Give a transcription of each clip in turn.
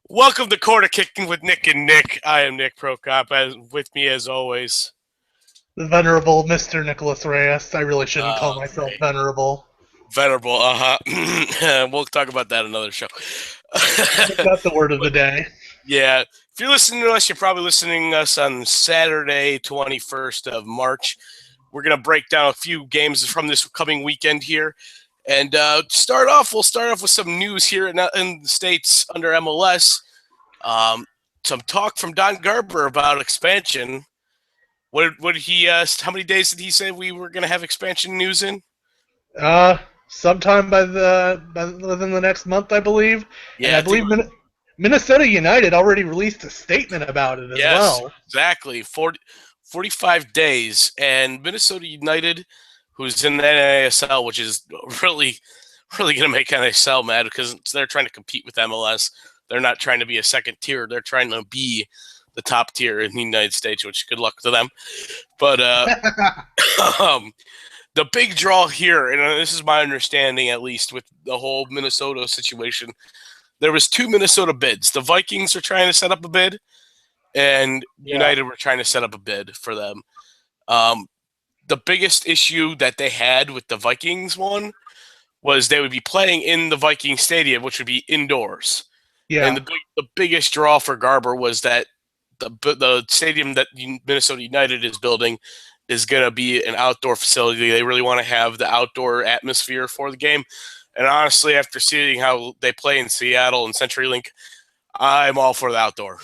Welcome to Quarter Kicking with Nick and Nick. I am Nick Prokop, with me as always. The venerable Mr. Nicholas Reyes. I really shouldn't call myself Okay. venerable. Venerable, we'll talk about that another show. I think that's the word of But the day. yeah, if you're listening to us, you're probably listening to us on Saturday, 21st of March. We're going to break down a few games from this coming weekend here. And we'll start off with some news here in the States under MLS. Some talk from Don Garber about expansion. What did he? How many days did he say we were going to have expansion news in? Sometime within the next month, I believe, and Yeah, I I think. believe Minnesota United already released a statement about it as Yes, well. exactly. 45 days, and Minnesota United, who's in the NASL, which is really, really going to make NASL mad because they're trying to compete with MLS. They're not trying to be a second tier. They're trying to be the top tier in the United States, which good luck to them. But um, the big draw here, and this is my understanding at least with the whole Minnesota situation, there was two Minnesota bids. The Vikings are trying to set up a bid, and Yeah, United were trying to set up a bid for them. Um, the biggest issue that they had with the Vikings one was they would be playing in the Viking Stadium, which would be indoors. And yeah, the biggest draw for Garber was that the stadium that Minnesota United is building is going to be an outdoor facility. They really want to have the outdoor atmosphere for the game. And honestly, after seeing how they play in Seattle and CenturyLink, I'm all for the outdoor.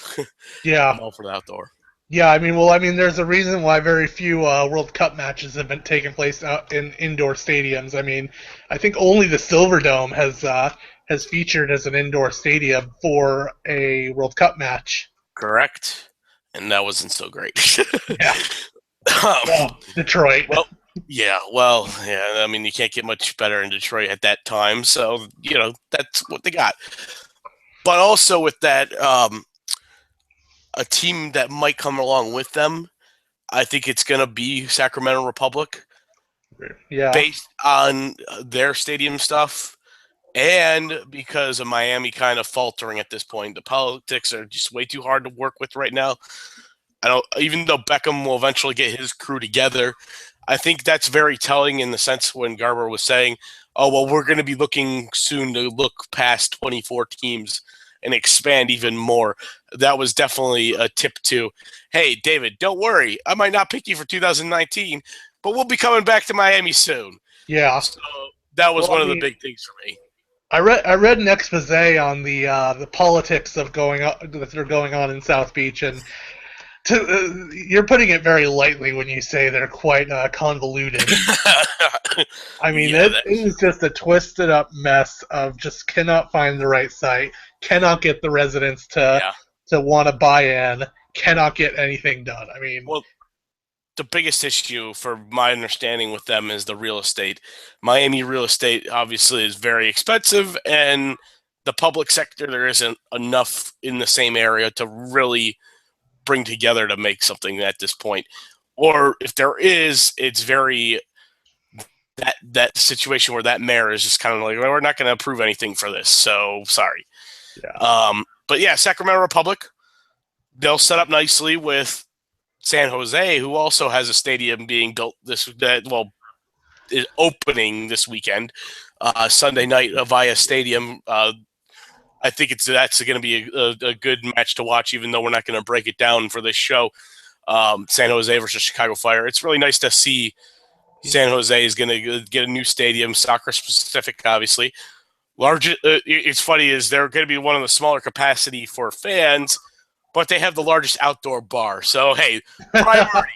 yeah, I'm all for the outdoor. yeah. There's a reason why very few World Cup matches have been taking place out in indoor stadiums. I think only the Silverdome has featured as an indoor stadium for a World Cup match. Correct. And that wasn't so great. Yeah. um, Well, Detroit. well, yeah. I mean, you can't get much better in Detroit at that time. So, that's what they got. But also with that, a team that might come along with them, I think it's going to be Sacramento Republic Yeah. based on their stadium stuff and because of Miami kind of faltering at this point. The politics are just way too hard to work with right now. I don't, even though Beckham will eventually get his crew together, I think that's very telling in the sense when Garber was saying, "Oh well, we're going to be looking soon to look past 24 teams and expand even more." That was definitely a tip to, "Hey, David, don't worry, I might not pick you for 2019, but we'll be coming back to Miami soon." Yeah. So that was Well, one of the big things for me. I read an expose on the politics of going on, that are going on in South Beach, and you're putting it very lightly when you say they're quite convoluted. Yeah, It is just a twisted up mess of just cannot find the right site, cannot get the residents yeah. to want to buy in, cannot get anything done. Well, the biggest issue, for my understanding with them, is the real estate. Miami real estate obviously is very expensive, and the public sector there isn't enough in the same area to really bring together to make something at this point. Or if there is, it's very that situation where that mayor is just kind of like, well, we're not going to approve anything for this, so sorry. Yeah. But yeah, Sacramento Republic, they'll set up nicely with San Jose, who also has a stadium being built is opening this weekend, Sunday night via stadium. I think that's going to be a good match to watch, even though we're not going to break it down for this show. San Jose versus Chicago Fire. It's really nice to see San Jose is going to get a new stadium, soccer specific, obviously. It's funny is they're going to be one of the smaller capacity for fans, but they have the largest outdoor bar. So hey, priority.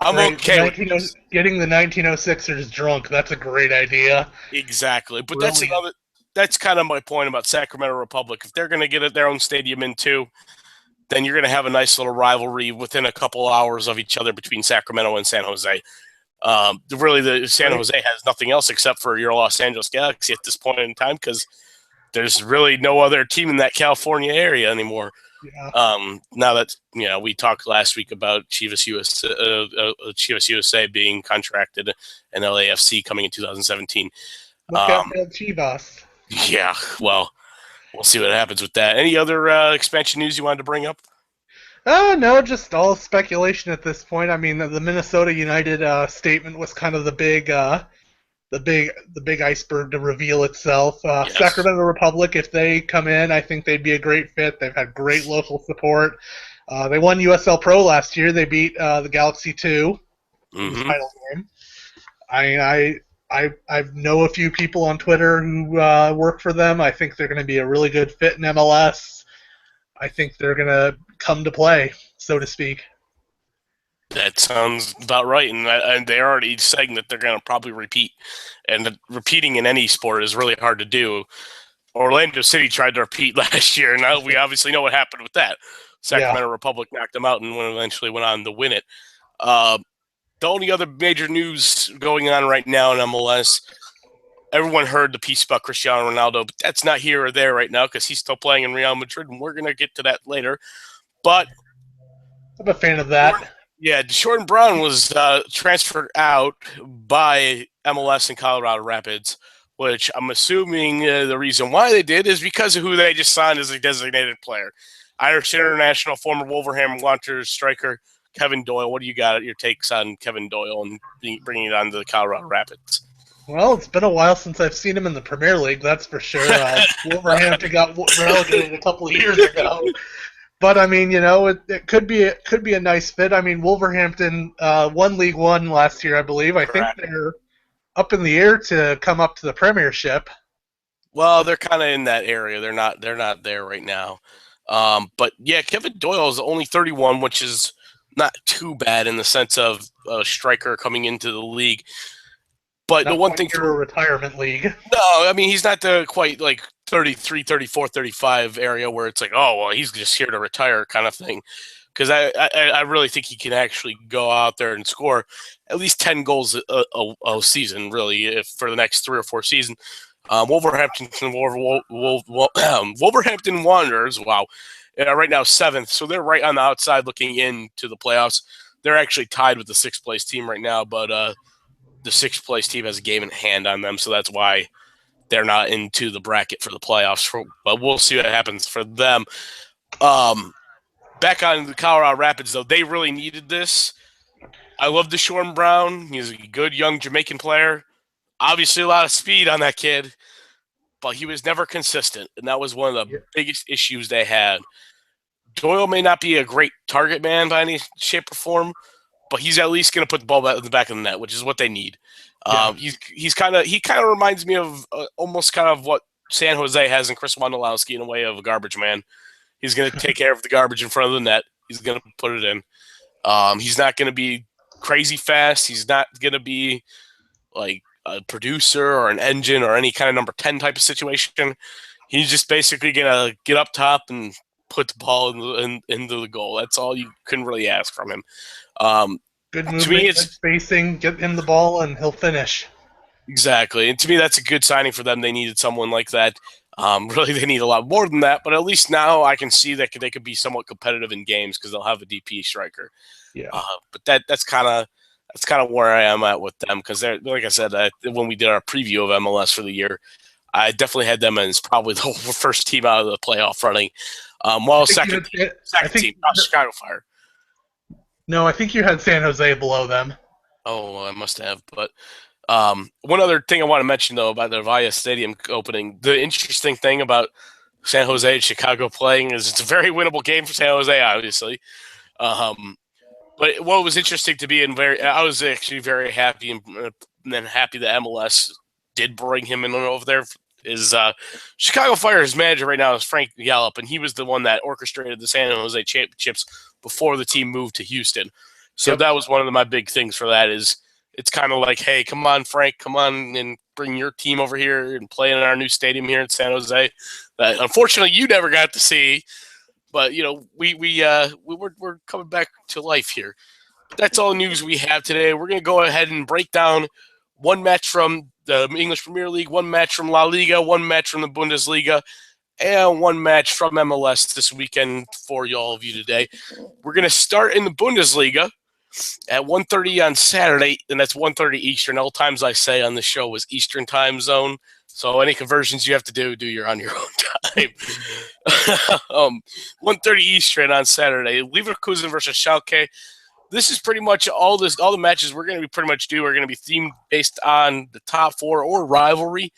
I'm Great. okay with this. Getting the 1906ers drunk, that's a great idea. Exactly, but Brilliant. That's kind of my point about Sacramento Republic. If they're going to get their own stadium in too, then you're going to have a nice little rivalry within a couple hours of each other between Sacramento and San Jose. Really, the San Right? Jose has nothing else except for your Los Angeles Galaxy at this point in time because there's really no other team in that California area anymore. Yeah. Now that we talked last week about Chivas USA being contracted and LAFC coming in 2017. Look out Um, for El Chivas. yeah, well, we'll see what happens with that. Any other expansion news you wanted to bring up? No, just all speculation at this point. I mean, the Minnesota United statement was kind of the big iceberg to reveal itself. Yes. Sacramento Republic, if they come in, I think they'd be a great fit. They've had great local support. They won USL Pro last year. They beat the Galaxy 2 in the Mm-hmm. final game. I know a few people on Twitter who work for them. I think they're going to be a really good fit in MLS. I think they're going to come to play, so to speak. That sounds about right, and they're already saying that they're going to probably repeat, and repeating in any sport is really hard to do. Orlando City tried to repeat last year. Now we obviously know what happened with that. Yeah. Sacramento Republic knocked them out and eventually went on to win it. Uh, the only other major news going on right now in MLS, everyone heard the piece about Cristiano Ronaldo, but that's not here or there right now because he's still playing in Real Madrid, and we're going to get to that later. But I'm a fan of that. yeah, Jordan Brown was transferred out by MLS and Colorado Rapids, which I'm assuming the reason why they did is because of who they just signed as a designated player. Irish international, former Wolverhampton Wanderers striker Kevin Doyle. What do you got at your takes on Kevin Doyle and bringing it on to the Colorado Rapids? Well, it's been a while since I've seen him in the Premier League, that's for sure. Wolverhampton got relegated a couple of years ago. But I mean, it could be a nice fit. I mean, Wolverhampton won League One last year, I believe. I think Correct. they're up in the air to come up to the Premiership. Well, they're kind of in that area. They're not. They're not there right now. But yeah, Kevin Doyle is only 31, which is not too bad in the sense of a striker coming into the league. But the Not one quite thing your for retirement league. no, I mean he's not the quite like 33, 34, 35 area where it's like, oh well, he's just here to retire kind of thing. Because I really think he can actually go out there and score at least 10 goals a season, really, if for the next 3 or 4 seasons. Wolverhampton Wanderers, wow, right now seventh, so they're right on the outside looking into the playoffs. They're actually tied with the sixth place team right now, but the sixth place team has a game in hand on them, so that's why they're not into the bracket for the playoffs. But we'll see what happens for them. Back on the Colorado Rapids, though, they really needed this. I love Deshaun Brown. He's a good young Jamaican player. Obviously, a lot of speed on that kid, but he was never consistent, and that was one of the biggest issues they had. Doyle may not be a great target man by any shape or form, but he's at least going to put the ball in the back of the net, which is what they need. Yeah. He kind of reminds me of almost kind of what San Jose has in Chris Wondolowski in a way of a garbage man. He's going to take care of the garbage in front of the net. He's going to put it in. He's not going to be crazy fast. He's not going to be like a producer or an engine or any kind of number 10 type of situation. He's just basically going to get up top and put the ball into the goal. That's all you can really ask from him. Good To movement, me, good it's spacing, get him the ball, and he'll finish. exactly. And to me, that's a good signing for them. They needed someone like that. Really, they need a lot more than that. But at least now I can see that they could be somewhat competitive in games because they'll have a DP striker. Yeah. But that's kind of where I am at with them because they're like I said when we did our preview of MLS for the year, I definitely had them as probably the first team out of the playoff running. While second team, Chicago Fire. No, I think you had San Jose below them. Oh, I must have. But one other thing I want to mention, though, about the Avaya Stadium opening, the interesting thing about San Jose and Chicago playing is it's a very winnable game for San Jose, obviously. But what was interesting to me, I was actually very happy and then happy that MLS did bring him in over there. Is Chicago Fire's manager right now is Frank Gallup, and he was the one that orchestrated the San Jose championships before the team moved to Houston. So that was one of my big things for that is it's kind of like, hey, come on, Frank, come on and bring your team over here and play in our new stadium here in San Jose. That unfortunately you never got to see, but we're coming back to life here. But that's all the news we have today. We're going to go ahead and break down one match from the English Premier League, one match from La Liga, one match from the Bundesliga, and one match from MLS this weekend for all of you today. We're going to start in the Bundesliga at 1:30 on Saturday, and that's 1:30 Eastern. All times I say on the show was Eastern time zone. So any conversions you have to do on your own time. 1:30 Eastern on Saturday. Leverkusen versus Schalke. This is pretty much all the matches we're going to be pretty much are going to be themed based on the top four or rivalry.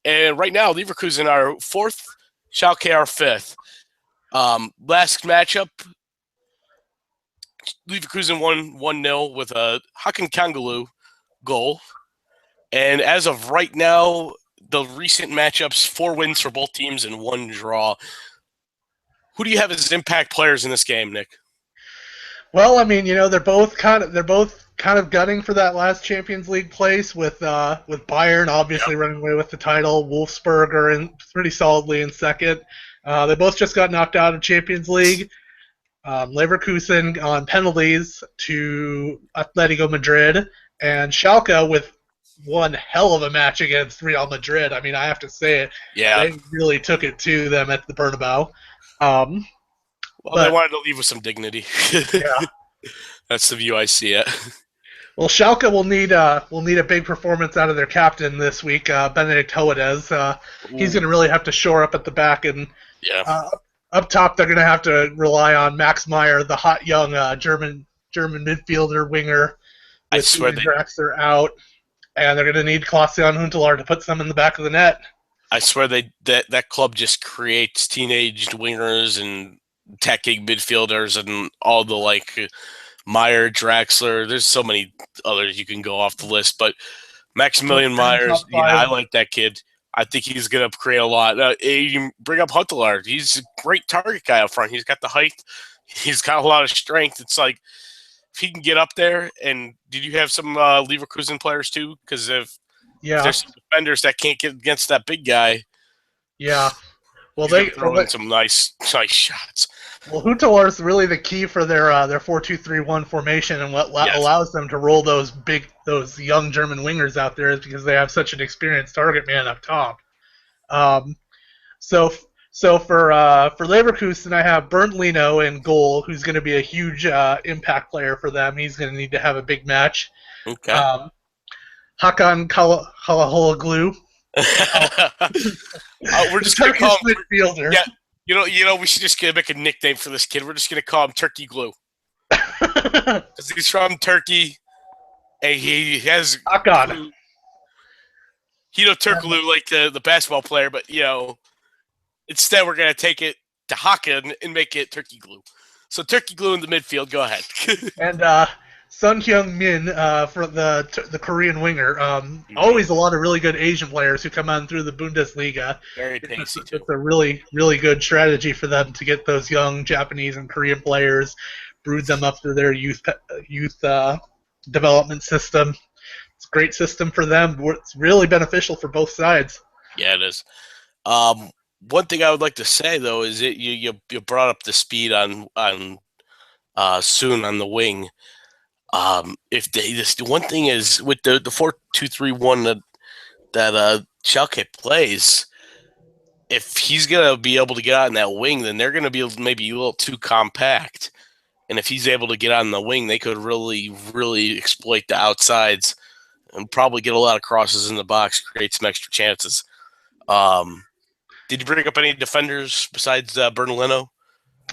And right now, Leverkusen are fourth, Schalke are fifth. Last matchup, Leverkusen won 1-0 with a Hakan Kangaloo goal. And as of right now, the recent matchups, 4 wins for both teams and 1 draw. Who do you have as impact players in this game, Nick? Well, I mean, they're both kind of gunning for that last Champions League place with Bayern obviously running away with the title. Wolfsburg are in pretty solidly in second. They both just got knocked out of Champions League. Leverkusen on penalties to Atletico Madrid, and Schalke with one hell of a match against Real Madrid. I mean, I have to say it. Yeah. They really took it to them at the Bernabeu. They wanted to leave with some dignity. Yeah. That's the view I see it. Well, Schalke will need a big performance out of their captain this week, Benedict Hoedes. He's going to really have to shore up at the back, and up top they're going to have to rely on Max Meyer, the hot young German midfielder winger. I swear Draxler out, and they're going to need Klaas-Jan Huntelaar to put some in the back of the net. I swear that club just creates teenage wingers and attacking midfielders and all the Meyer, Draxler. There's so many others you can go off the list, but Maximilian Myers, I like that kid. I think he's going to create a lot. You bring up Huntelaar. He's a great target guy up front. He's got the height. He's got a lot of strength. It's like if he can get up there. And did you have some Leverkusen players too? Because there's some defenders that can't get against that big guy. Yeah. Well, they throw in some nice shots. Well, Huntelaar is really the key for their 4-2-3-1 formation, and what allows them to roll those young German wingers out there is because they have such an experienced target man up top. So for Leverkusen, I have Bernd Leno in goal, who's going to be a huge impact player for them. He's going to need to have a big match. Okay. Hakan Kalaholaglou. We're just going to call him midfielder. Yeah. You know, we should just make a nickname for this kid. We're just going to call him Turkey Glue. Because he's from Turkey, and he has Hakan. Turkoglu like the basketball player, but, instead we're going to take it to Hakan and make it Turkey Glue. So Turkey Glue in the midfield, go ahead. And Sun Hyung-min for the Korean winger. Always a lot of really good Asian players who come on through the Bundesliga. Very tasty, too. It's a really, really good strategy for them to get those young Japanese and Korean players, brood them up through their youth development system. It's a great system for them. It's really beneficial for both sides. Yeah, it is. One thing I would like to say, though, is you brought up the speed on Soon on the wing. The one thing is with the 4-2-3-1 that Schalke plays, if he's gonna be able to get out in that wing, then they're gonna be maybe a little too compact. And if he's able to get out in the wing, they could really, really exploit the outsides and probably get a lot of crosses in the box, create some extra chances. Did you bring up any defenders besides Bernd Leno?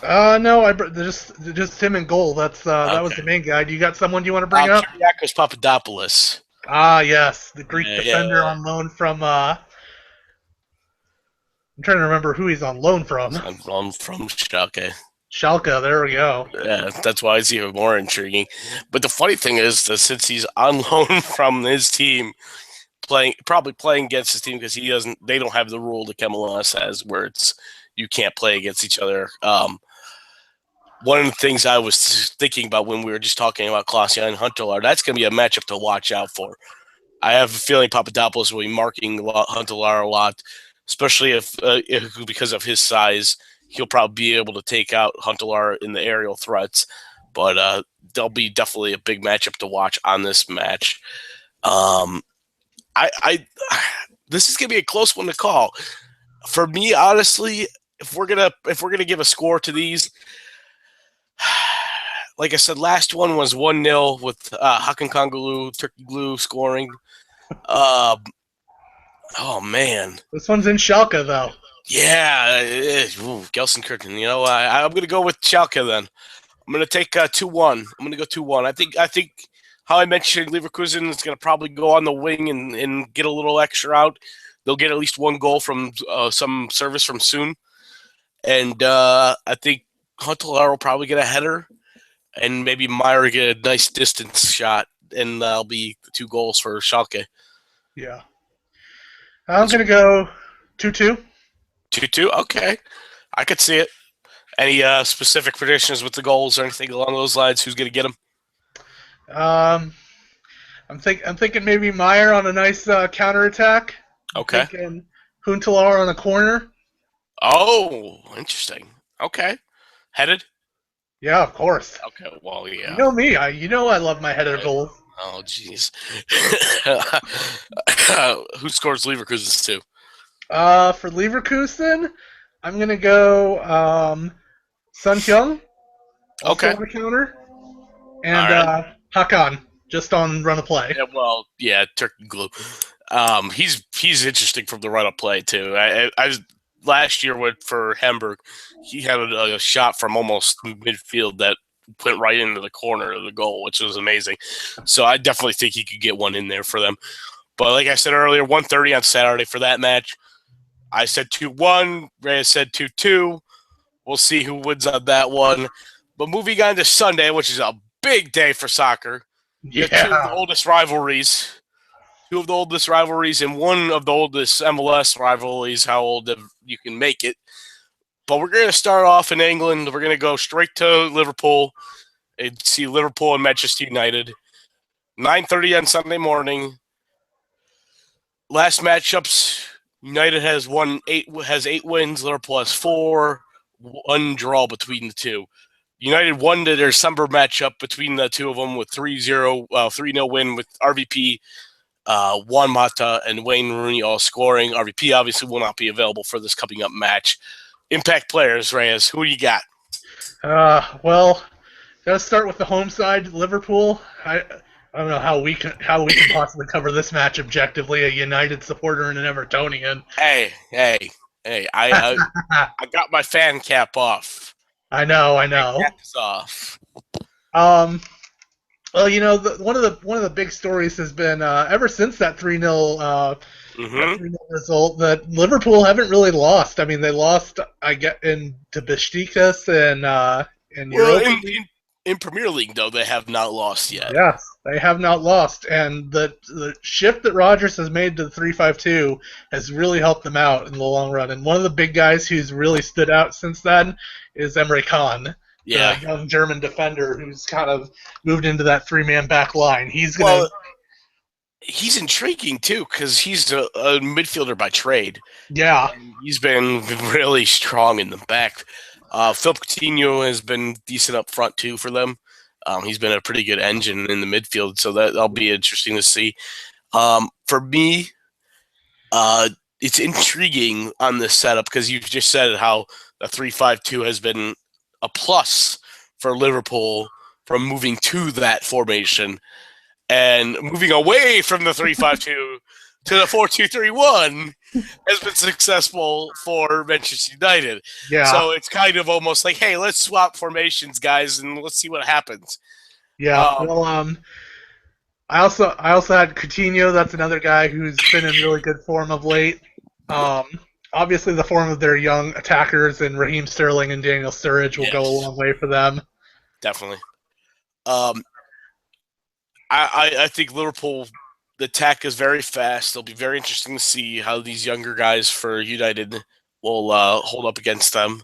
No, just him in goal. That was the main guy. Do you got someone you want to bring up? Kyriakos Papadopoulos. Ah, yes, the Greek defender on loan from. I'm trying to remember who he's on loan from. On loan from Schalke. Schalke, there we go. Yeah, that's why it's even more intriguing. But the funny thing is that since he's on loan from his team, probably playing against his team because they don't have the rule that MLS has where you can't play against each other. One of the things I was thinking about when we were just talking about Klaas-Jan Huntelaar, that's going to be a matchup to watch out for. I have a feeling Papadopoulos will be marking Huntelaar a lot, especially if because of his size, he'll probably be able to take out Huntelaar in the aerial threats. But there'll be definitely a big matchup to watch on this match. This is going to be a close one to call. For me, honestly, if we're gonna give a score to these, like I said, last one was 1-0 with Hakan Kangulu, Turkey Glue scoring. Uh, oh man, This one's in Schalke though. yeah, Gelsenkirchen. You know, I'm going to go with Schalke then. I'm going to take 2-1. I'm going to go 2-1. I think how I mentioned Leverkusen is going to probably go on the wing and get a little extra out. They'll get at least one goal from some service from Soon. And I think Huntelaar will probably get a header, and maybe Meyer get a nice distance shot, and that'll be the 2 goals for Schalke. Yeah. I'm going to go 2-2. 2-2? Okay. I could see it. Any specific predictions with the goals or anything along those lines? Who's going to get them? Um, I'm thinking maybe Meyer on a nice counterattack. I'm Okay. thinking Huntelaar on a corner. Oh, interesting. Okay. Headed? Yeah, of course. Okay, well, You yeah. know me. I love my header goals. Oh, jeez. Who scores Leverkusen's 2? For Leverkusen, I'm gonna go Sun Hyung, also Okay. on a counter, All and right. Hakan just on run of play. Yeah, well, yeah, Turkey Glue. He's interesting from the run-up play too. I last year for Hamburg, he had a shot from almost midfield that went right into the corner of the goal, which was amazing. So I definitely think he could get one in there for them. But like I said earlier, 1:30 on Saturday for that match. I said 2-1. Reyes said 2-2. We'll see who wins on that one. But moving on to Sunday, which is a big day for soccer. You have two of the Yeah, oldest rivalries. Two of the oldest rivalries and one of the oldest MLS rivalries, how old you can make it. But we're going to start off in England. We're going to go straight to Liverpool and see Liverpool and Manchester United. 9:30 on Sunday morning. Last matchups, United has eight wins, Liverpool has 4, one draw between the two. United won their December matchup between the two of them with 3-0, 3-0 win with RVP, Juan Mata, and Wayne Rooney all scoring. RVP obviously will not be available for this coming up match. Impact players, Reyes, who do you got? well, gotta start with the home side, Liverpool. I don't know how we can possibly cover this match objectively. A United supporter and an Evertonian. Hey! I got my fan cap off. I know. My cap is off. Um, well, one of the big stories has been ever since that 3-0 result that Liverpool haven't really lost. I mean, they lost I get in to Besiktas and Well, Europa League. in Premier League though, they have not lost yet. Yes, they have not lost, and the shift that Rodgers has made to the 3-5-2 has really helped them out in the long run. And one of the big guys who's really stood out since then is Emre Can, Yeah. the young German defender who's kind of moved into that 3-man back line. He's intriguing too because he's a midfielder by trade. Yeah. And he's been really strong in the back. Philip Coutinho has been decent up front too for them. He's been a pretty good engine in the midfield, so that'll be interesting to see. For me, it's intriguing on this setup because you've just said how the 3-5-2 has been a plus for Liverpool from moving to that formation and moving away from the 3-5-2 to the 4-2-3-1 has been successful for Manchester United. Yeah. So it's kind of almost like, hey, let's swap formations, guys, and let's see what happens. Yeah. I also had Coutinho. That's another guy who's been in really good form of late. Obviously, the form of their young attackers and Raheem Sterling and Daniel Sturridge will go a long way for them. Definitely. I think Liverpool, the attack is very fast. It'll be very interesting to see how these younger guys for United will hold up against them.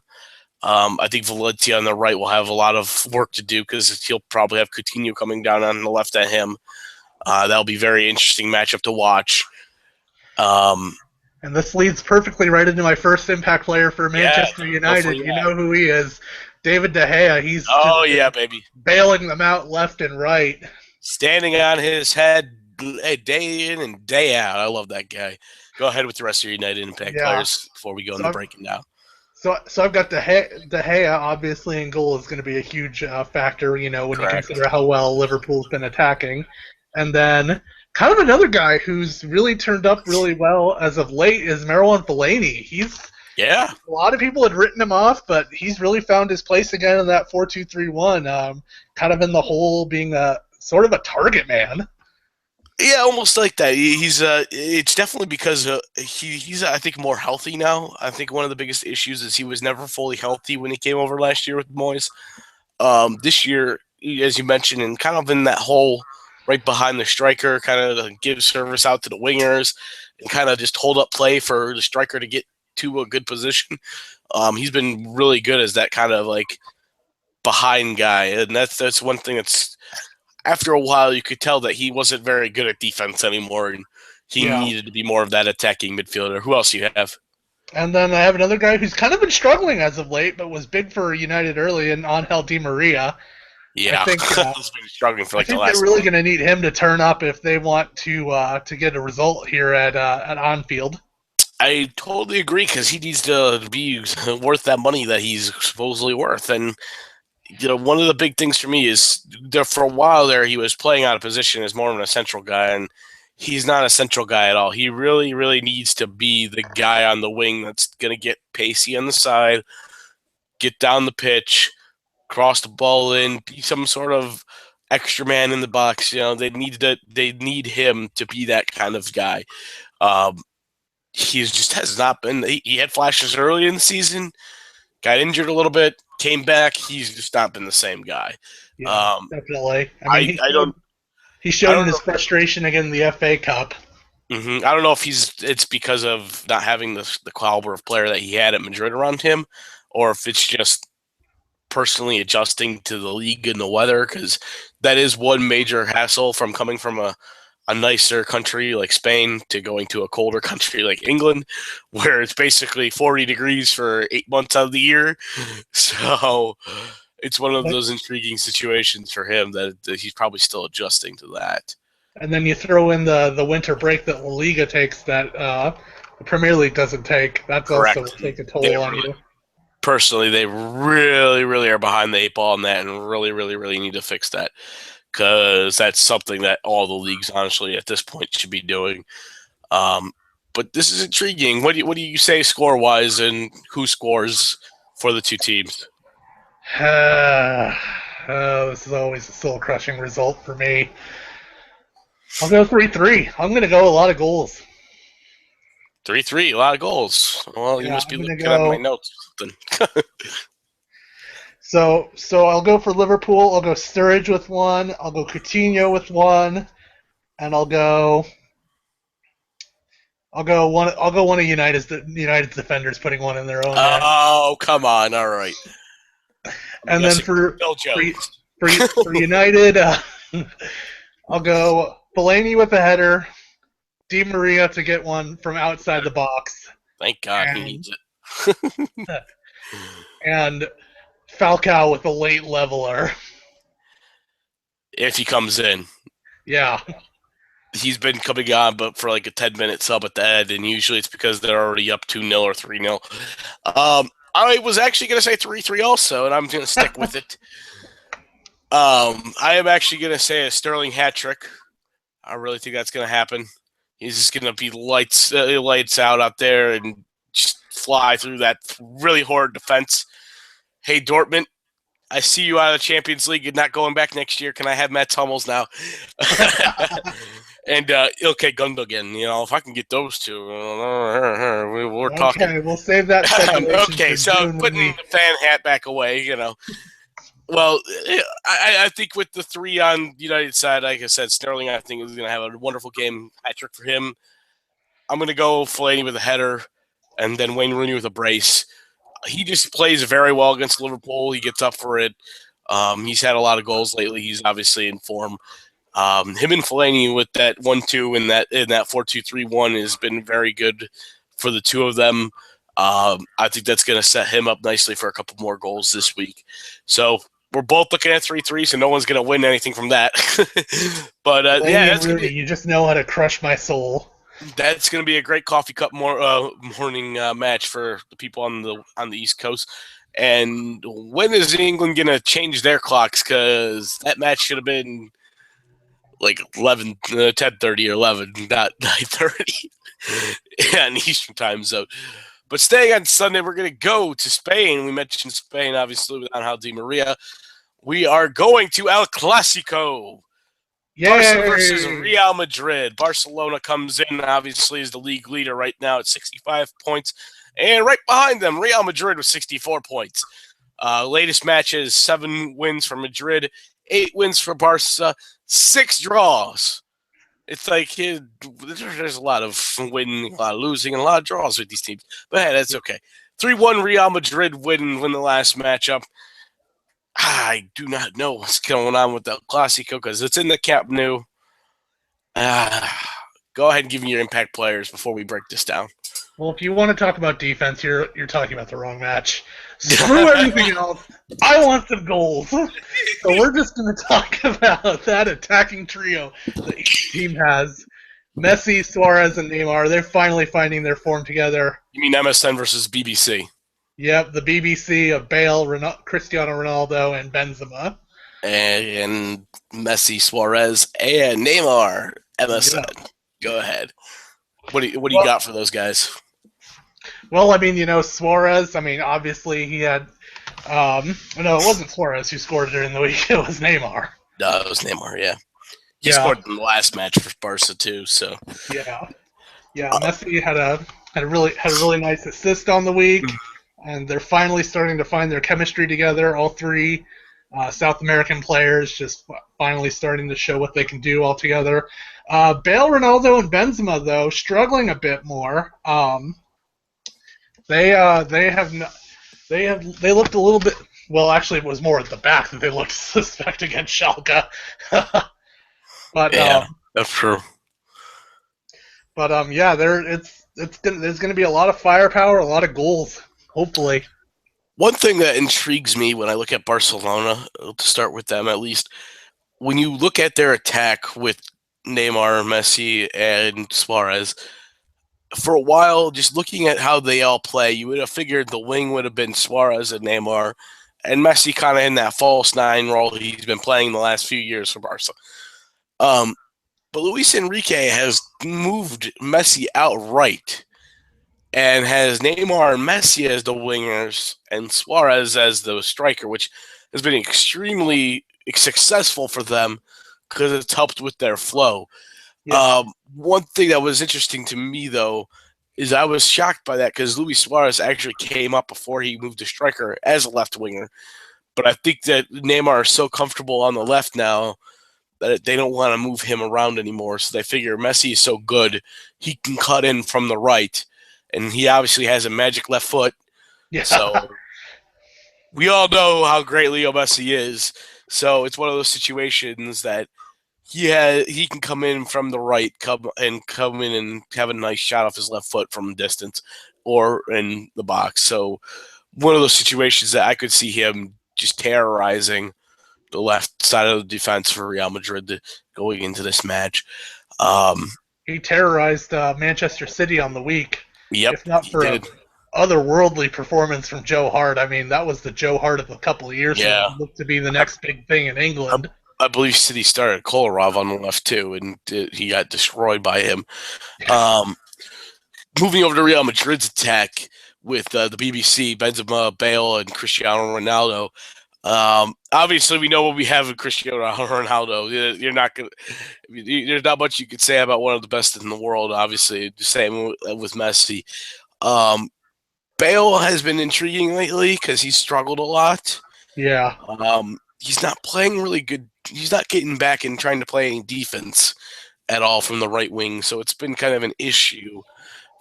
I think Valencia on the right will have a lot of work to do because he'll probably have Coutinho coming down on the left at him. That'll be a very interesting matchup to watch. And this leads perfectly right into my first impact player for Manchester United. You know who he is. David De Gea. He's baby, bailing them out left and right. Standing on his head day in and day out. I love that guy. Go ahead with the rest of your United impact players before we go into breaking down. So I've got De Gea obviously in goal is going to be a huge factor, when you Correct. consider how well Liverpool's been attacking. And then kind of another guy who's really turned up really well as of late is Marouane Fellaini. He's Yeah. A lot of people had written him off, but he's really found his place again in that 4-2-3-1. Kind of in the hole, being a sort of a target man. Yeah, almost like that. He's it's definitely because he's I think more healthy now. I think one of the biggest issues is he was never fully healthy when he came over last year with Moyes. This year, as you mentioned, and kind of in that hole right behind the striker, kind of give service out to the wingers and kind of just hold up play for the striker to get to a good position. He's been really good as that kind of like behind guy, and that's one thing that's after a while you could tell that he wasn't very good at defense anymore, and he Yeah. needed to be more of that attacking midfielder. Who else do you have? And then I have another guy who's kind of been struggling as of late, but was big for United early, in Angel Di Maria. I Yeah, think he's been struggling for I like the think they're last really month. going to need him to turn up if they want to get a result here at Anfield. I totally agree because he needs to be worth that money that he's supposedly worth. And one of the big things for me is there for a while there he was playing out of position as more of an essential guy, and he's not a central guy at all. He really, really needs to be the guy on the wing that's going to get pacey on the side, get down the pitch, cross the ball in, be some sort of extra man in the box. They need him to be that kind of guy. Um, he just has not been. He had flashes early in the season, got injured a little bit, came back. He's just not been the same guy. Yeah, Um, definitely. I mean, I I don't he I showed in don't his know. frustration again in the FA Cup. I don't know if it's because of not having the caliber of player that he had at Madrid around him, or if it's just personally adjusting to the league and the weather, because that is one major hassle from coming from a nicer country like Spain to going to a colder country like England, where it's basically 40 degrees for 8 months out of the year. So it's one of But those intriguing situations for him that he's probably still adjusting to that. and then you throw in the winter break that La Liga takes that the Premier League doesn't take. That's also will Correct. take a They toll on really, you. personally, they really, really are behind the eight ball on that, and really, really, really need to fix that because that's something that all the leagues, honestly, at this point, should be doing. Um, but this is intriguing. What do you say score wise, and who scores for the two teams? This is always a soul crushing result for me. I'll go 3-3. I'm going to go a lot of goals. 3-3, a lot of goals. Well, you Yeah, must be I'm going to looking at my go. notes or something. So I'll go for Liverpool. I'll go Sturridge with one. I'll go Coutinho with one, and I'll go one of United's defenders putting one in their own net. Oh, come on! All right, I'm And then guessing for Phil for Jones. for United, I'll go Fellaini with a header, Di Maria to get one from outside the box, Thank God he and needs it. and Falcao with a late leveler. If he comes in, Yeah, he's been coming on, but for like a 10-minute sub at the end, and usually it's because they're already up 2-0 or 3-0. I was actually going to say 3-3 also, and I'm going to stick with it. I am actually going to say a Sterling hat trick. I really think that's going to happen. He's just going to be lights out there and just fly through that really horrid defense. Hey, Dortmund, I see you out of the Champions League and not going back next year. Can I have Matt Hummels now? And Ilkay Gundogan. If I can get those two, we're talking. okay, we'll save that speculation Okay, for so June when putting we. the fan hat back away. Well, I think with the three on the United side, like I said, Sterling, I think is going to have a wonderful game. Hat trick for him. I'm going to go Fellaini with a header, and then Wayne Rooney with a brace. He just plays very well against Liverpool. He gets up for it. He's had a lot of goals lately. He's obviously in form. Him and Fellaini with that 1-2 in that 4-2-3-1 has been very good for the two of them. I think that's going to set him up nicely for a couple more goals this week. So we're both looking at 3-3, so no one's going to win anything from that. But Fellaini yeah, and that's going to Rooney, be you just know how to crush my soul. That's going to be a great coffee cup morning match for the people on the East Coast. And when is England going to change their clocks? Because that match should have been like 10:30 or 11, not 9:30 on Eastern time zone. But staying on Sunday, we're going to go to Spain. We mentioned Spain, obviously, with Angel Di Maria. We are going to El Clasico. Barca versus Yay! Real Madrid. Barcelona comes in, obviously, as the league leader right now at 65 points. And right behind them, Real Madrid with 64 points. Latest matches, 7 wins for Madrid, 8 wins for Barca, 6 draws. It's like there's a lot of winning, a lot of losing, and a lot of draws with these teams. But hey, that's okay. 3-1 Real Madrid win the last matchup. I do not know what's going on with the Clasico because it's in the Camp Nou. Go ahead and give me your impact players before we break this down. Well, if you want to talk about defense, you're talking about the wrong match. Screw everything else. I want some goals. So we're just going to talk about that attacking trio that each team has. Messi, Suarez, and Neymar. They're finally finding their form together. You mean MSN versus BBC? Yep, the BBC of Bale, Cristiano Ronaldo, and Benzema. And Messi, Suarez, and Neymar, MSN. Yeah. Go ahead. What do you got for those guys? Well, I mean, Suarez, obviously he had... no, it wasn't Suarez who scored during the week. It was Neymar. No, it was Neymar, yeah. He scored in the last match for Barca, too, so... Yeah. Messi had a really nice assist on the week, and they're finally starting to find their chemistry together, all three South American players just finally starting to show what they can do all together. Bale, Ronaldo, and Benzema, though, struggling a bit more. They looked a little bit. Well, actually, it was more at the back that they looked suspect against Schalke. But yeah, that's true. But there's going to be a lot of firepower, a lot of goals, hopefully. One thing that intrigues me when I look at Barcelona, to start with them at least, when you look at their attack with Neymar, Messi, and Suarez, for a while, just looking at how they all play, you would have figured the wing would have been Suarez and Neymar, and Messi kind of in that false nine role he's been playing the last few years for Barca. But Luis Enrique has moved Messi outright and has Neymar and Messi as the wingers and Suarez as the striker, which has been extremely successful for them because it's helped with their flow. Yeah. One thing that was interesting to me, though, is I was shocked by that because Luis Suarez actually came up before he moved to striker as a left winger. But I think that Neymar is so comfortable on the left now that they don't want to move him around anymore. So they figure Messi is so good, he can cut in from the right. And he obviously has a magic left foot. Yeah. So we all know how great Leo Messi is. So it's one of those situations that he can come in from the right, come in and have a nice shot off his left foot from distance or in the box. So one of those situations that I could see him just terrorizing the left side of the defense for Real Madrid going into this match. He terrorized Manchester City on the week. Yep, if not for an otherworldly performance from Joe Hart. That was the Joe Hart of a couple of years ago. Looked to be the next big thing in England. I believe City started Kolarov on the left too, and he got destroyed by him. Moving over to Real Madrid's attack with the BBC, Benzema, Bale, and Cristiano Ronaldo. Obviously, we know what we have in Cristiano Ronaldo. You're not gonna. There's not much you could say about one of the best in the world. Obviously, the same with Messi. Bale has been intriguing lately because he's struggled a lot. Yeah. He's not playing really good. He's not getting back and trying to play any defense at all from the right wing. So it's been kind of an issue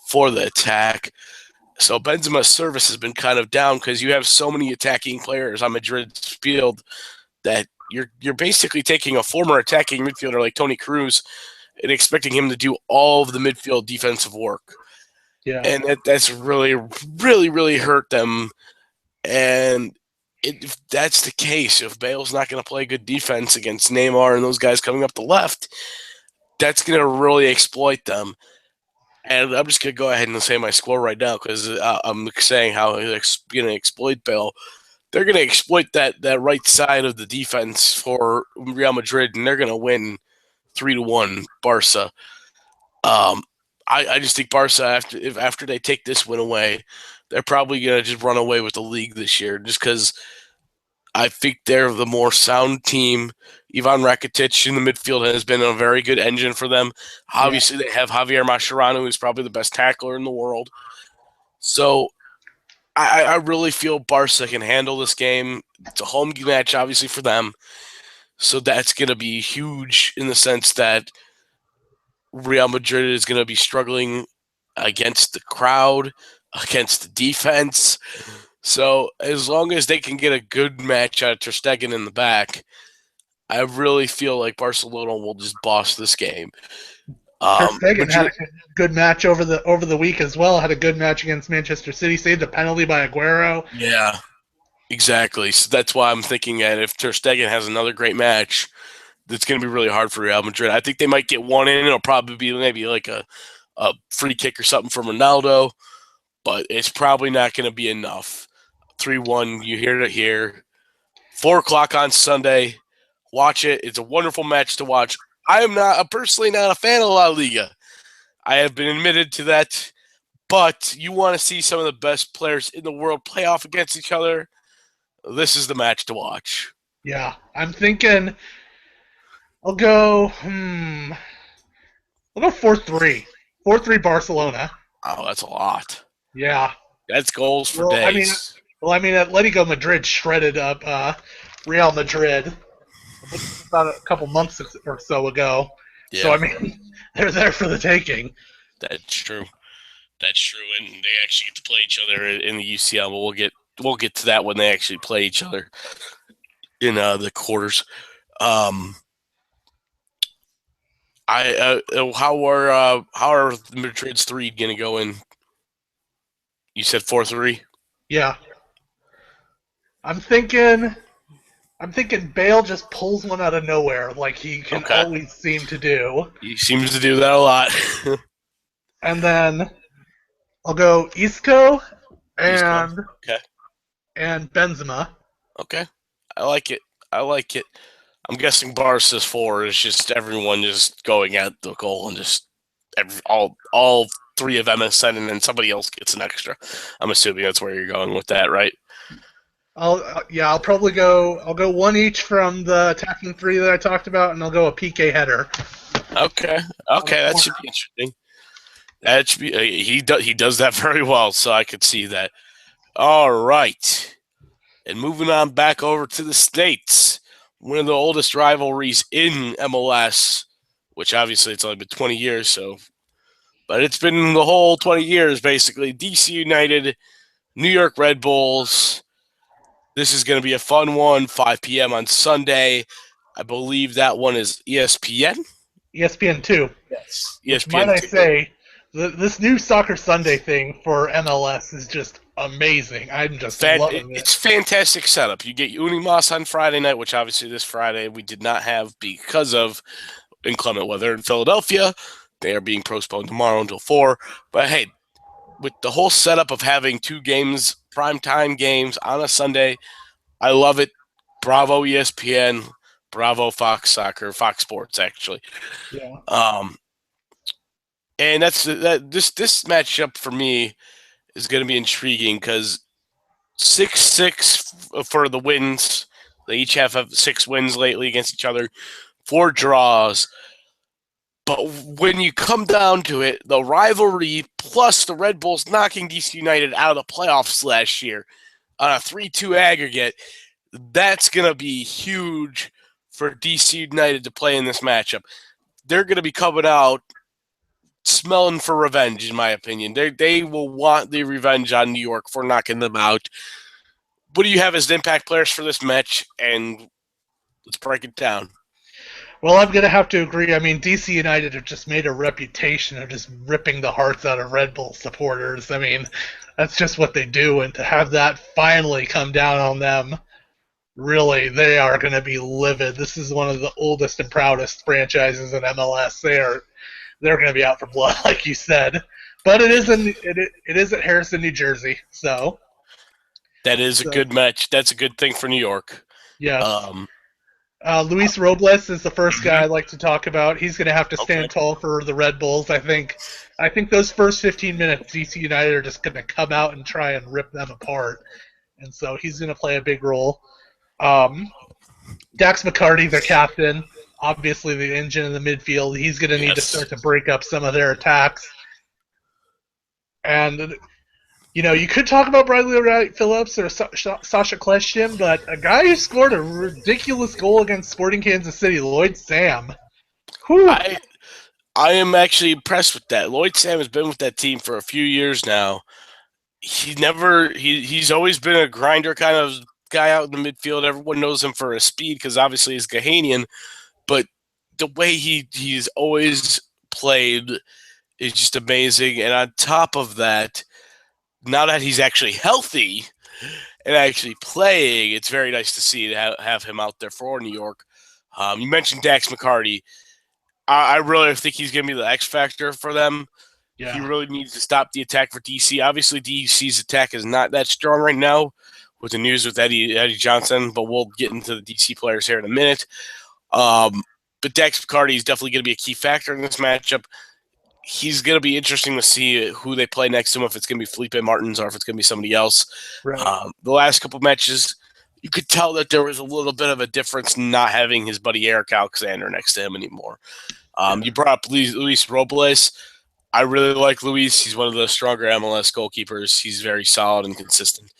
for the attack. So Benzema's service has been kind of down because you have so many attacking players on Madrid's field that you're basically taking a former attacking midfielder like Toni Kroos and expecting him to do all of the midfield defensive work. Yeah. And that's really, really, really hurt them. And if that's the case, if Bale's not going to play good defense against Neymar and those guys coming up the left, that's going to really exploit them. And I'm just going to go ahead and say my score right now because I'm saying how they're going to exploit Bale. They're going to exploit that right side of the defense for Real Madrid, and they're going to win 3-1 Barca. I just think Barca, after they take this win away, they're probably going to just run away with the league this year just because I think they're the more sound team. Ivan Rakitic in the midfield has been a very good engine for them. Obviously, they have Javier Mascherano, who's probably the best tackler in the world. So I really feel Barca can handle this game. It's a home match, obviously, for them. So that's going to be huge in the sense that Real Madrid is going to be struggling against the crowd, against the defense. So as long as they can get a good match out of Ter Stegen in the back, I really feel like Barcelona will just boss this game. Ter Stegen had a good match over the week as well. Had a good match against Manchester City. Saved a penalty by Aguero. Yeah, exactly. So that's why I'm thinking that if Ter Stegen has another great match, it's going to be really hard for Real Madrid. I think they might get one in. It'll probably be maybe like a free kick or something from Ronaldo, but it's probably not going to be enough. 3-1, you hear it here. 4 o'clock on Sunday. Watch it. It's a wonderful match to watch. I'm personally not a fan of La Liga. I have been admitted to that, but you want to see some of the best players in the world play off against each other. This is the match to watch. Yeah, I'm thinking I'll go 4-3. 4-3 Barcelona. Oh, that's a lot. Yeah. That's goals for days. I mean, Atletico Madrid shredded up Real Madrid about a couple months or so ago. Yeah. So, I mean, they're there for the taking. That's true. That's true. And they actually get to play each other in the UCL, but we'll get to that when they actually play each other in the quarters. How are Madrid's 3 going to go in? You said 4-3? Yeah. I'm thinking Bale just pulls one out of nowhere like he can always seem to do. He seems to do that a lot. And then I'll go Isco and Benzema. Okay. I like it. I'm guessing Barca's 4 is just everyone just going at the goal and just all 3 of them is sent and then somebody else gets an extra. I'm assuming that's where you're going with that, right? I'll probably go. I'll go 1 each from the attacking 3 that I talked about, and I'll go a PK header. Okay, that should be interesting. That should be he does that very well, so I could see that. All right, and moving on back over to the States, one of the oldest rivalries in MLS, which obviously it's only been 20 years, but it's been the whole 20 years basically. DC United, New York Red Bulls. This is going to be a fun one, 5 p.m. on Sunday. I believe that one is ESPN? ESPN2. Yes, ESPN2. Might I say, this new Soccer Sunday thing for MLS is just amazing. I'm just loving it. It's fantastic setup. You get Unimas on Friday night, which obviously this Friday we did not have because of inclement weather in Philadelphia. They are being postponed tomorrow until 4. But hey, with the whole setup of having 2 games, primetime games on a Sunday, I love it. Bravo ESPN, bravo Fox Soccer, Fox Sports actually. Yeah. And this matchup for me is going to be intriguing because 6-6 for the wins. They each have 6 wins lately against each other, 4 draws. But when you come down to it, the rivalry plus the Red Bulls knocking DC United out of the playoffs last year on a 3-2 aggregate, that's going to be huge for DC United to play in this matchup. They're going to be coming out smelling for revenge, in my opinion. They will want the revenge on New York for knocking them out. What do you have as impact players for this match? And let's break it down. Well, I'm going to have to agree. I mean, DC United have just made a reputation of just ripping the hearts out of Red Bull supporters. I mean, that's just what they do, and to have that finally come down on them, really, they are going to be livid. This is one of the oldest and proudest franchises in MLS. They're going to be out for blood, like you said. But it is at Harrison, New Jersey. So That is a good match. That's a good thing for New York. yes. Um, Luis Robles is the first guy mhm. I'd like to talk about. He's going to have to Okay. stand tall for the Red Bulls. I think. I think those first 15 minutes, DC United are just going to come out and try and rip them apart, and so he's going to play a big role. Um, Dax McCarty, their captain, obviously the engine in the midfield. He's going to need to Yes. start to break up some of their attacks. And you could talk about Bradley Wright Phillips or Sasha Kleshim, but a guy who scored a ridiculous goal against Sporting Kansas City, Lloyd Sam. Whew. I I am actually impressed with that. Lloyd Sam has been with that team for a few years now. He's always been a grinder kind of guy out in the midfield. Everyone knows him for his speed because obviously he's Gahanian, but the way he's always played is just amazing. And on top of that, now that he's actually healthy and actually playing, it's very nice to see to have him out there for New York. You mentioned Dax McCarty. I really think he's going to be the X factor for them. Yeah. He really needs to stop the attack for DC. Obviously, DC's attack is not that strong right now with the news with Eddie Johnson, but we'll get into the DC players here in a minute. But Dax McCarty is definitely going to be a key factor in this matchup. He's going to be interesting to see who they play next to him, if it's going to be Felipe Martins or if it's going to be somebody else. Right. The last couple matches, you could tell that there was a little bit of a difference not having his buddy Eric Alexander next to him anymore. You brought up Luis Robles. I really like Luis. He's one of the stronger MLS goalkeepers. He's very solid and consistent.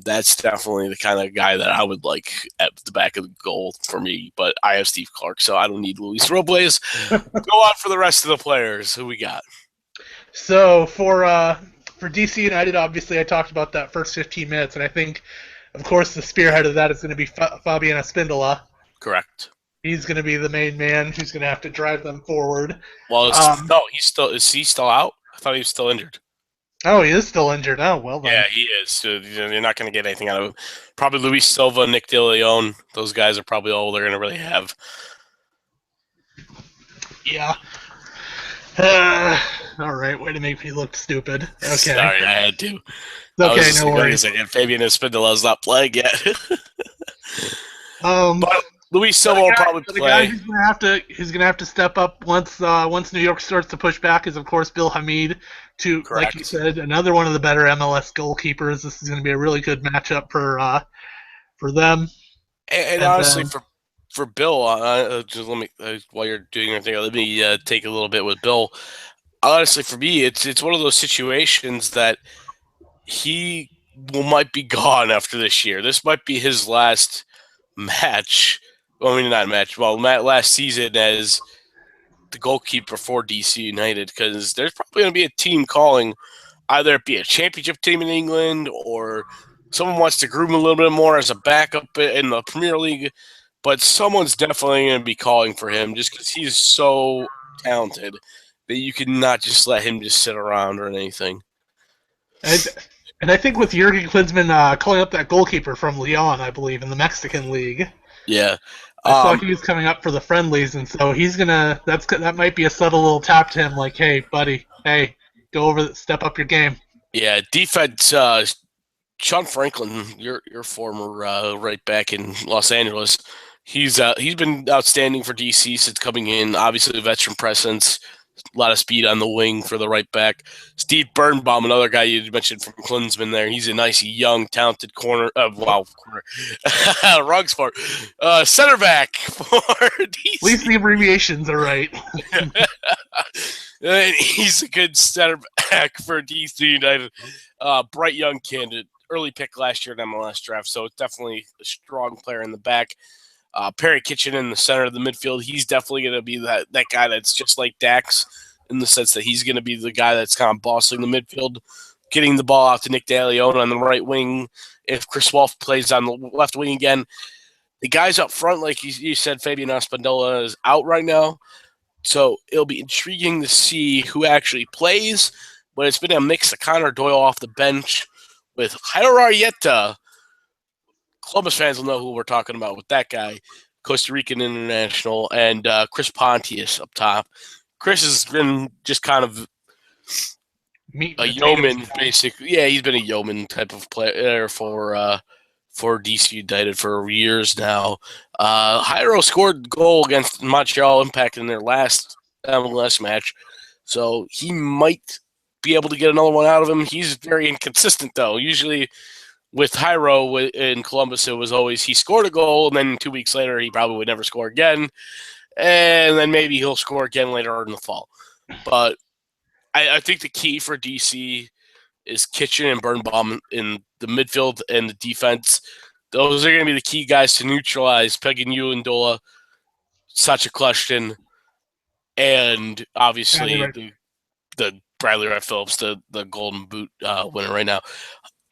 That's definitely the kind of guy that I would like at the back of the goal for me. But I have Steve Clark, so I don't need Luis Robles. Go on for the rest of the players. Who we got? So for DC United, obviously I talked about that first 15 minutes, and I think, of course, the spearhead of that is going to be Fabian Espindola. Correct. He's going to be the main man who's going to have to drive them forward. Well, is he still out? I thought he was still injured. Oh, he is still injured. Oh, well then. Yeah, he is. So you're not going to get anything out of him. Probably Luis Silva, Nick DeLeon. Those guys are probably all they're going to really have. Yeah. All right, way to make me look stupid. Okay. Sorry, I had to. Okay, no worries. Fabian Espindola's not playing yet. But Luis Silva will probably play. The guy who's gonna have to step up once New York starts to push back is, of course, Bill Hamid. Correct. Like you said, another one of the better MLS goalkeepers. This is going to be a really good matchup for them. And honestly, for Bill, just let me while you're doing your thing, let me take a little bit with Bill. Honestly, for me, it's one of those situations that he might be gone after this year. This might be his last match. Well, I mean, not match. Well, last season as the goalkeeper for DC United, because there's probably going to be a team calling, either it be a championship team in England or someone wants to groom a little bit more as a backup in the Premier League, but someone's definitely going to be calling for him just because he's so talented that you cannot just let him just sit around or anything. And I think with Jurgen Klinsmann calling up that goalkeeper from Lyon, I believe, in the Mexican League. Yeah. I saw he was coming up for the friendlies, and so he's gonna. That might be a subtle little tap to him, like, "Hey, buddy, hey, step up your game." Yeah, defense. Sean Franklin, your former right back in Los Angeles, he's been outstanding for DC since coming in. Obviously, a veteran presence, a lot of speed on the wing for the right back. Steve Birnbaum, another guy you mentioned from Klinsmann there. He's a nice, young, talented corner. Wrong sport. Center back for DC. At least the abbreviations are right. He's a good center back for DC United. Bright young candidate. Early pick last year in MLS draft, so it's definitely a strong player in the back. Perry Kitchen in the center of the midfield. He's definitely going to be that guy that's just like Dax in the sense that he's going to be the guy that's kind of bossing the midfield, getting the ball out to Nick DeLeon on the right wing. If Chris Wolf plays on the left wing again, the guys up front, like you said, Fabian Espindola is out right now, so it'll be intriguing to see who actually plays. But it's been a mix of Connor Doyle off the bench with Jairo Arrieta. Columbus fans will know who we're talking about with that guy, Costa Rican international, and Chris Pontius up top. Chris has been just kind of meat a and potatoes yeoman, guy. basically. Yeah, he's been a yeoman type of player for DC United for years now. Jairo scored a goal against Montreal Impact in their last MLS match, so he might be able to get another one out of him. He's very inconsistent, though. Usually with Jairo in Columbus, it was always he scored a goal, and then 2 weeks later, he probably would never score again, and then maybe he'll score again later in the fall. But I think the key for DC is Kitchen and Birnbaum in the midfield and the defense. Those are going to be the key guys to neutralize Peggy Ulandola, Sacha Kleshton, and Bradley obviously Wright. the Bradley Wright Phillips, the Golden Boot winner right now.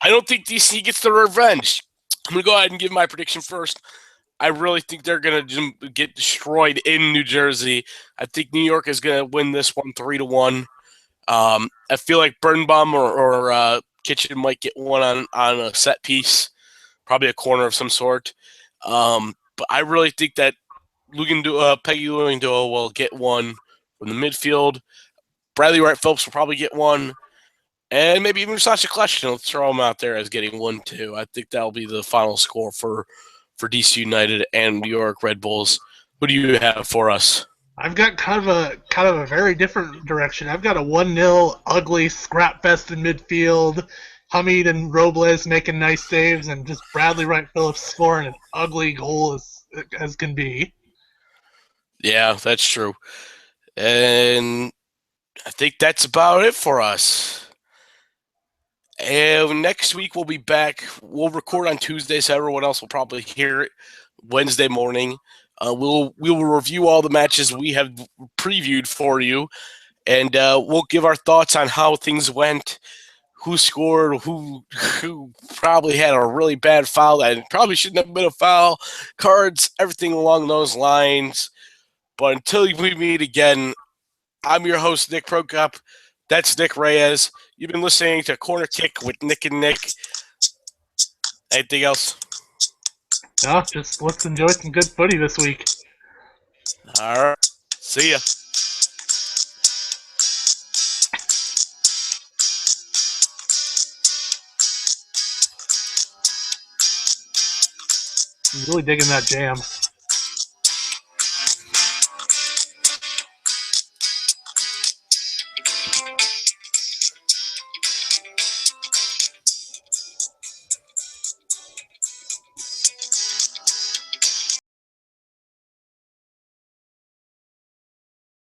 I don't think DC gets the revenge. I'm going to go ahead and give my prediction first. I really think they're going to get destroyed in New Jersey. I think New York is going to win this one 3-1. I feel like Birnbaum or Kitchen might get one on a set piece, probably a corner of some sort. But I really think that Peggy Lugendua will get one from the midfield. Bradley Wright Phillips will probably get one. And maybe even Sacha Kleshton will throw him out there as getting one, too. I think that'll be the final score for DC United and New York Red Bulls. Who do you have for us? I've got kind of a very different direction. I've got a 1-0 ugly scrap fest in midfield. Hamid and Robles making nice saves, and just Bradley Wright Phillips scoring an ugly goal as can be. Yeah, that's true. And I think that's about it for us. And next week we'll be back. We'll record on Tuesday, so everyone else will probably hear it Wednesday morning. We will review all the matches we have previewed for you, and we'll give our thoughts on how things went, who scored, who probably had a really bad foul that probably shouldn't have been a foul, cards, everything along those lines. But until we meet again, I'm your host, Nick Prokop. That's Nick Reyes. You've been listening to Corner Kick with Nick and Nick. Anything else? No, just let's enjoy some good footy this week. All right. See ya. I'm really digging that jam.